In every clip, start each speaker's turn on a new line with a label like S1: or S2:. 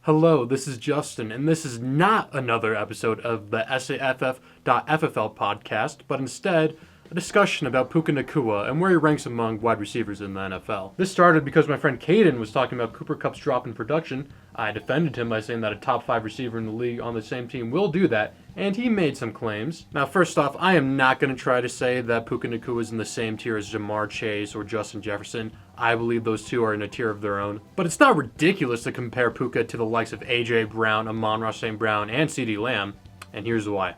S1: Hello, this is Justin, and this is not another episode of the SAFF.FFL podcast, but instead a discussion about Puka Nacua and where he ranks among wide receivers in the NFL. This started because my friend Caden was talking about Cooper Kupp's drop in production. I defended him by saying that a top 5 receiver in the league on the same team will do that, and he made some claims. Now, first off, I am not going to try to say that Puka Nacua is in the same tier as Jamar Chase or Justin Jefferson. I believe those two are in a tier of their own. But it's not ridiculous to compare Puka to the likes of A.J. Brown, Amon-Ra St. Brown, and CeeDee Lamb, and here's why.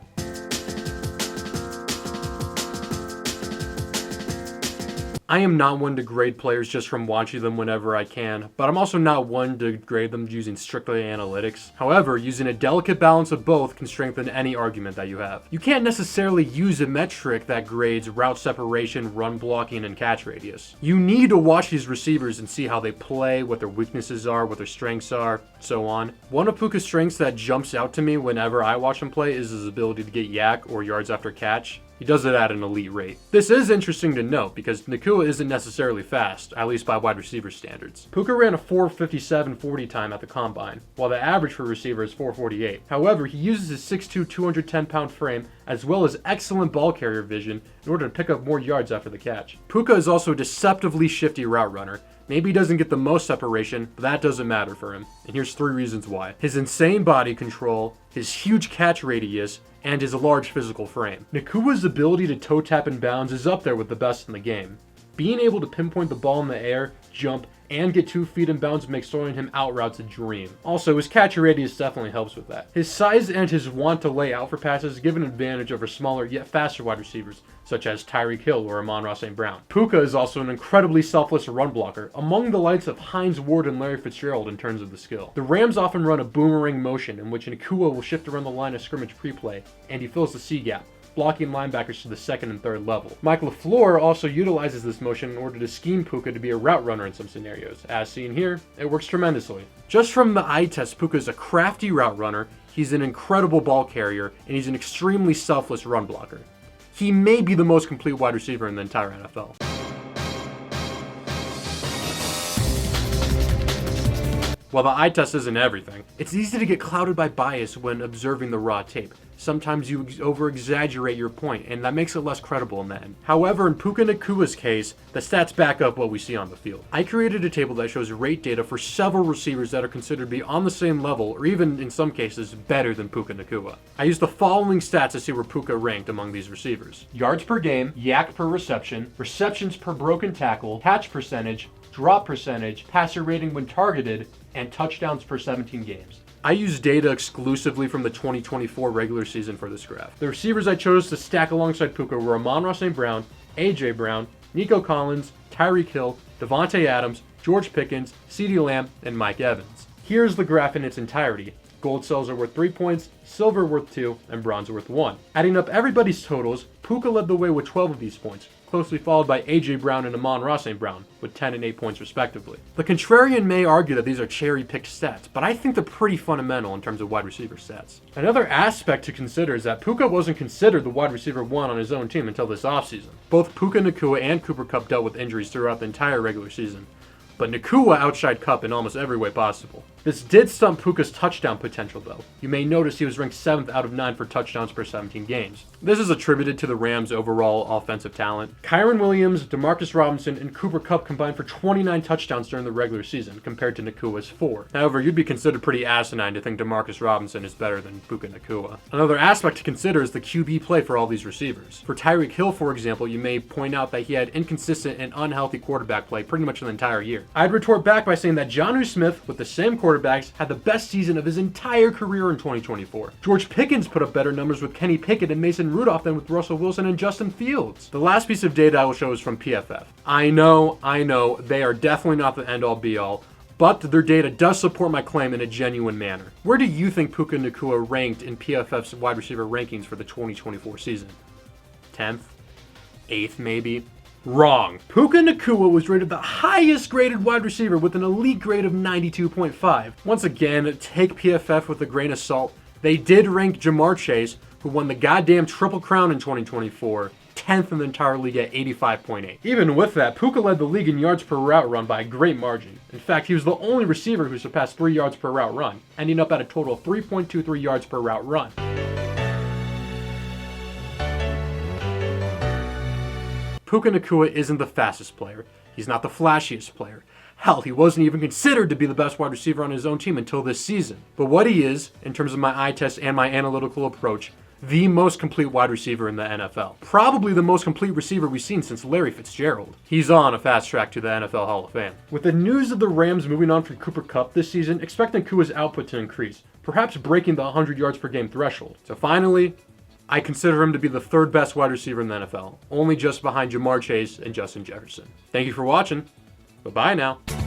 S1: I am not one to grade players just from watching them whenever I can, but I'm also not one to grade them using strictly analytics. However, using a delicate balance of both can strengthen any argument that you have. You can't necessarily use a metric that grades route separation, run blocking, and catch radius. You need to watch these receivers and see how they play, what their weaknesses are, what their strengths are, so on. One of Puka's strengths that jumps out to me whenever I watch him play is his ability to get yak or yards after catch. He does it at an elite rate. This is interesting to note because Nacua isn't necessarily fast, at least by wide receiver standards. Puka ran a 4.57 40 time at the combine, while the average for a receiver is 4.48. However, he uses his 6'2", 210-pound frame as well as excellent ball carrier vision in order to pick up more yards after the catch. Puka is also a deceptively shifty route runner. Maybe he doesn't get the most separation, but that doesn't matter for him. And here's 3 reasons why. His insane body control, his huge catch radius, and his large physical frame. Nacua's ability to toe tap and bounds is up there with the best in the game. Being able to pinpoint the ball in the air, jump, and get 2 feet in bounds makes throwing him out routes a dream. Also, his catch radius definitely helps with that. His size and his want to lay out for passes give an advantage over smaller yet faster wide receivers, such as Tyreek Hill or Amon-Ra St. Brown. Puka is also an incredibly selfless run blocker, among the likes of Hines Ward and Larry Fitzgerald in terms of the skill. The Rams often run a boomerang motion in which Nacua will shift around the line of scrimmage pre-play, and he fills the C-gap, blocking linebackers to the 2nd and 3rd level. Mike LaFleur also utilizes this motion in order to scheme Puka to be a route runner in some scenarios. As seen here, it works tremendously. Just from the eye test, Puka is a crafty route runner, he's an incredible ball carrier, and he's an extremely selfless run blocker. He may be the most complete wide receiver in the entire NFL. While the eye test isn't everything, it's easy to get clouded by bias when observing the raw tape. Sometimes you over-exaggerate your point, and that makes it less credible in the end. However, in Puka Nacua's case, the stats back up what we see on the field. I created a table that shows rate data for several receivers that are considered to be on the same level, or even in some cases, better than Puka Nacua. I used the following stats to see where Puka ranked among these receivers: yards per game, yak per reception, receptions per broken tackle, catch percentage, drop percentage, passer rating when targeted, and touchdowns per 17 games. I use data exclusively from the 2024 regular season for this graph. The receivers I chose to stack alongside Puka were Amon-Ra St. Brown, A.J. Brown, Nico Collins, Tyreek Hill, Devontae Adams, George Pickens, CeeDee Lamb, and Mike Evans. Here's the graph in its entirety. Gold cells are worth 3 points, silver worth 2, and bronze worth 1. Adding up everybody's totals, Puka led the way with 12 of these points, closely followed by A.J. Brown and Amon-Ra St. Brown, with 10 and 8 points respectively. The contrarian may argue that these are cherry-picked stats, but I think they're pretty fundamental in terms of wide receiver stats. Another aspect to consider is that Puka wasn't considered the wide receiver 1 on his own team until this offseason. Both Puka Nacua and Cooper Kupp dealt with injuries throughout the entire regular season, but Nacua outshined Kupp in almost every way possible. This did stump Puka's touchdown potential though. You may notice he was ranked 7th out of 9 for touchdowns per 17 games. This is attributed to the Rams' overall offensive talent. Kyren Williams, Demarcus Robinson, and Cooper Kupp combined for 29 touchdowns during the regular season, compared to Nacua's 4. However, you'd be considered pretty asinine to think Demarcus Robinson is better than Puka Nacua. Another aspect to consider is the QB play for all these receivers. For Tyreek Hill, for example, you may point out that he had inconsistent and unhealthy quarterback play pretty much the entire year. I'd retort back by saying that Jonnu Smith, with the same quarterbacks, had the best season of his entire career in 2024. George Pickens put up better numbers with Kenny Pickett and Mason Rudolph than with Russell Wilson and Justin Fields. The last piece of data I will show is from PFF. I know, they are definitely not the end-all be-all, but their data does support my claim in a genuine manner. Where do you think Puka Nacua ranked in PFF's wide receiver rankings for the 2024 season? 10th? 8th maybe? Wrong. Puka Nacua was rated the highest graded wide receiver with an elite grade of 92.5. Once again, take PFF with a grain of salt. They did rank Jamar Chase, who won the goddamn Triple Crown in 2024, 10th in the entire league at 85.8. Even with that, Puka led the league in yards per route run by a great margin. In fact, he was the only receiver who surpassed 3 yards per route run, ending up at a total of 3.23 yards per route run. Puka Nacua isn't the fastest player. He's not the flashiest player. Hell, he wasn't even considered to be the best wide receiver on his own team until this season. But what he is, in terms of my eye test and my analytical approach, the most complete wide receiver in the NFL. Probably the most complete receiver we've seen since Larry Fitzgerald. He's on a fast track to the NFL Hall of Fame. With the news of the Rams moving on from Cooper Kupp this season, expect Nacua's output to increase, perhaps breaking the 100 yards per game threshold. So finally, I consider him to be the third best wide receiver in the NFL, only just behind Jamar Chase and Justin Jefferson. Thank you for watching. Bye-bye now.